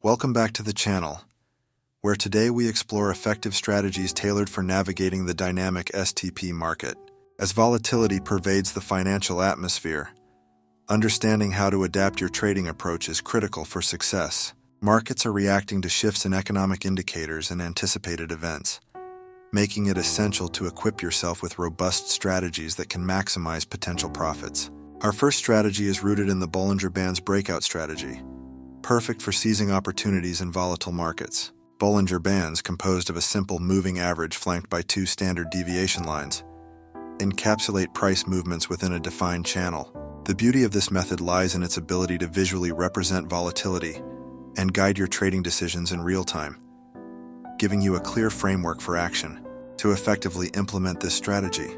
Welcome back to the channel, where today we explore effective strategies tailored for navigating the dynamic STP market. As volatility pervades the financial atmosphere, understanding how to adapt your trading approach is critical for success. Markets are reacting to shifts in economic indicators and anticipated events, making it essential to equip yourself with robust strategies that can maximize potential profits. Our first strategy is rooted in the Bollinger Bands breakout strategy, perfect for seizing opportunities in volatile markets. Bollinger Bands, composed of a simple moving average flanked by two standard deviation lines, encapsulate price movements within a defined channel. The beauty of this method lies in its ability to visually represent volatility and guide your trading decisions in real time, giving you a clear framework for action. To effectively implement this strategy,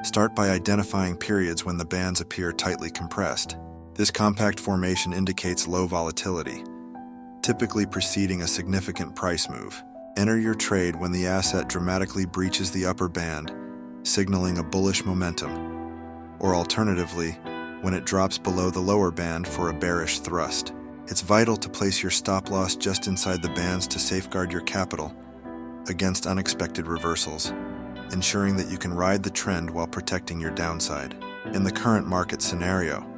start by identifying periods when the bands appear tightly compressed. This compact formation indicates low volatility, typically preceding a significant price move. Enter your trade when the asset dramatically breaches the upper band, signaling a bullish momentum, or alternatively, when it drops below the lower band for a bearish thrust. It's vital to place your stop loss just inside the bands to safeguard your capital against unexpected reversals, ensuring that you can ride the trend while protecting your downside. In the current market scenario,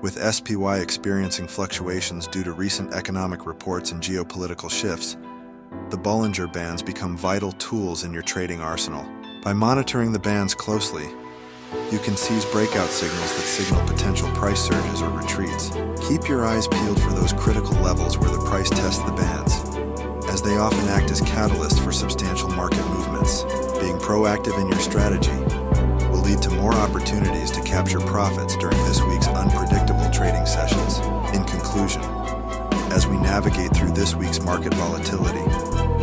with SPY experiencing fluctuations due to recent economic reports and geopolitical shifts, the Bollinger Bands become vital tools in your trading arsenal. By monitoring the bands closely, you can seize breakout signals that signal potential price surges or retreats. Keep your eyes peeled for those critical levels where the price tests the bands, as they often act as catalysts for substantial market movements. Being proactive in your strategy will lead to more opportunities to capture profits during this week's unpredictable trading sessions. In conclusion, as we navigate through this week's market volatility,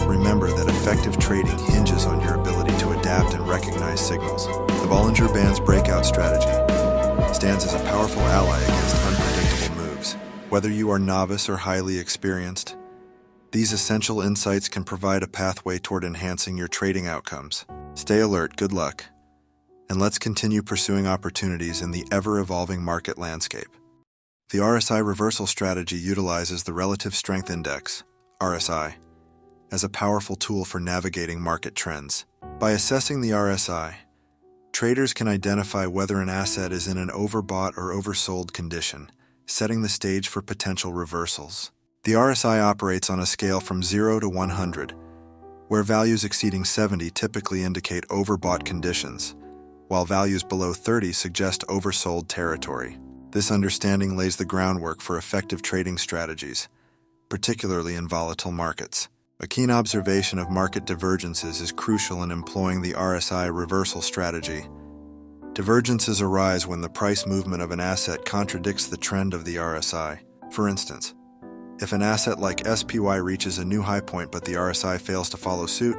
remember that effective trading hinges on your ability to adapt and recognize signals. The Bollinger Bands breakout strategy stands as a powerful ally against unpredictable moves. Whether you are novice or highly experienced, these essential insights can provide a pathway toward enhancing your trading outcomes. Stay alert, good luck, and let's continue pursuing opportunities in the ever-evolving market landscape. The RSI reversal strategy utilizes the Relative Strength Index, RSI, as a powerful tool for navigating market trends. By assessing the RSI, traders can identify whether an asset is in an overbought or oversold condition, setting the stage for potential reversals. The RSI operates on a scale from 0 to 100, where values exceeding 70 typically indicate overbought conditions, while values below 30 suggest oversold territory. This understanding lays the groundwork for effective trading strategies, particularly in volatile markets. A keen observation of market divergences is crucial in employing the RSI reversal strategy. Divergences arise when the price movement of an asset contradicts the trend of the RSI. For instance, if an asset like SPY reaches a new high point but the RSI fails to follow suit,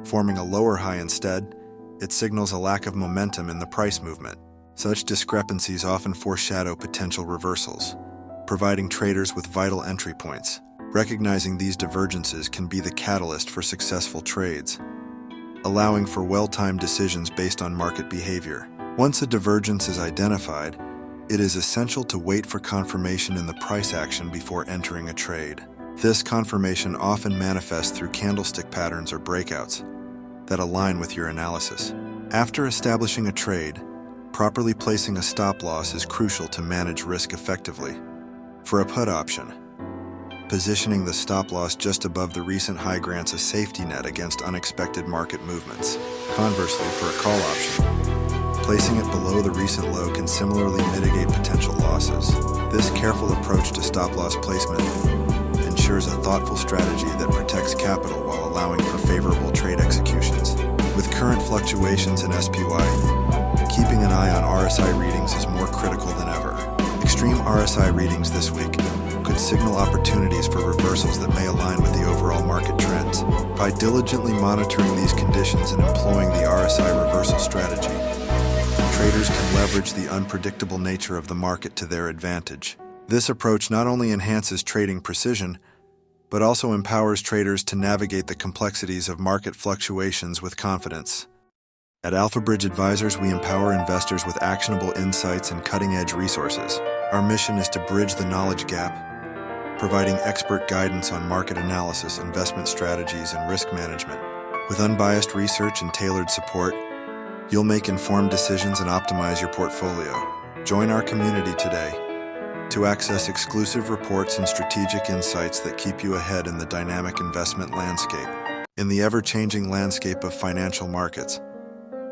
forming a lower high instead, it signals a lack of momentum in the price movement. Such discrepancies often foreshadow potential reversals, providing traders with vital entry points. Recognizing these divergences can be the catalyst for successful trades, allowing for well-timed decisions based on market behavior. Once a divergence is identified, it is essential to wait for confirmation in the price action before entering a trade. This confirmation often manifests through candlestick patterns or breakouts that align with your analysis. After establishing a trade, properly placing a stop loss is crucial to manage risk effectively. For a put option, positioning the stop loss just above the recent high grants a safety net against unexpected market movements. Conversely, for a call option, placing it below the recent low can similarly mitigate potential losses. This careful approach to stop loss placement ensures a thoughtful strategy that protects capital while allowing for favorable trade executions. With current fluctuations in SPY, keeping an eye on RSI readings is more critical than ever. Extreme RSI readings this week could signal opportunities for reversals that may align with the overall market trends. By diligently monitoring these conditions and employing the RSI reversal strategy, traders can leverage the unpredictable nature of the market to their advantage. This approach not only enhances trading precision, but also empowers traders to navigate the complexities of market fluctuations with confidence. At AlphaBridge Advisors, we empower investors with actionable insights and cutting-edge resources. Our mission is to bridge the knowledge gap, providing expert guidance on market analysis, investment strategies, and risk management. With unbiased research and tailored support, you'll make informed decisions and optimize your portfolio. Join our community today to access exclusive reports and strategic insights that keep you ahead in the dynamic investment landscape. In the ever-changing landscape of financial markets,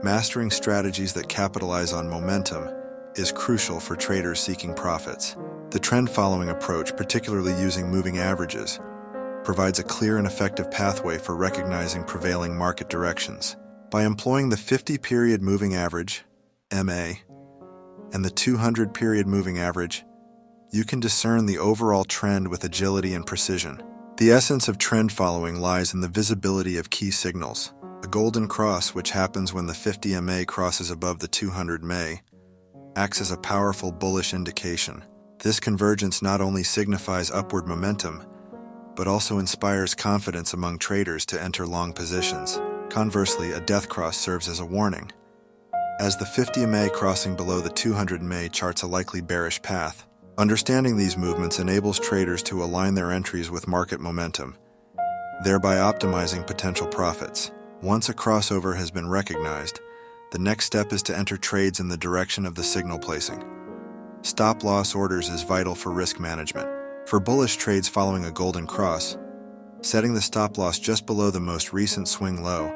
mastering strategies that capitalize on momentum is crucial for traders seeking profits. The trend-following approach, particularly using moving averages, provides a clear and effective pathway for recognizing prevailing market directions. By employing the 50-period moving average, MA, and the 200-period moving average, you can discern the overall trend with agility and precision. The essence of trend following lies in the visibility of key signals. A golden cross, which happens when the 50 MA crosses above the 200 MA, acts as a powerful bullish indication. This convergence not only signifies upward momentum, but also inspires confidence among traders to enter long positions. Conversely, a death cross serves as a warning, as the 50 MA crossing below the 200 MA charts a likely bearish path. Understanding these movements enables traders to align their entries with market momentum, thereby optimizing potential profits. Once a crossover has been recognized, the next step is to enter trades in the direction of the signal placing. Stop-loss orders is vital for risk management. For bullish trades following a golden cross, setting the stop-loss just below the most recent swing low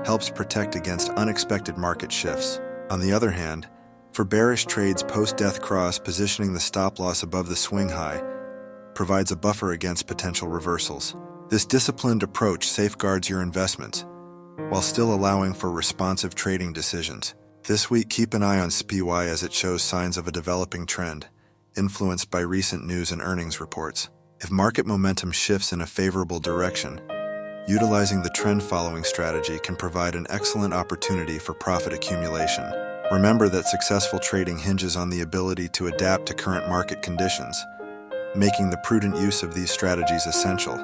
helps protect against unexpected market shifts. On the other hand, for bearish trades post-death cross, positioning the stop-loss above the swing high provides a buffer against potential reversals. This disciplined approach safeguards your investments, while still allowing for responsive trading decisions. This week, keep an eye on SPY as it shows signs of a developing trend, influenced by recent news and earnings reports. If market momentum shifts in a favorable direction, utilizing the trend-following strategy can provide an excellent opportunity for profit accumulation. Remember that successful trading hinges on the ability to adapt to current market conditions, making the prudent use of these strategies essential.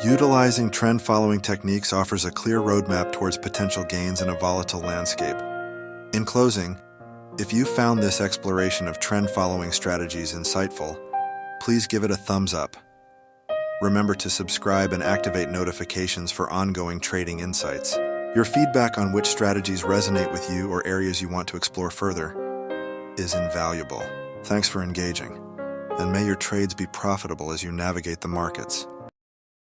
Utilizing trend-following techniques offers a clear roadmap towards potential gains in a volatile landscape. In closing, if you found this exploration of trend-following strategies insightful, please give it a thumbs up. Remember to subscribe and activate notifications for ongoing trading insights. Your feedback on which strategies resonate with you or areas you want to explore further is invaluable. Thanks for engaging, and may your trades be profitable as you navigate the markets.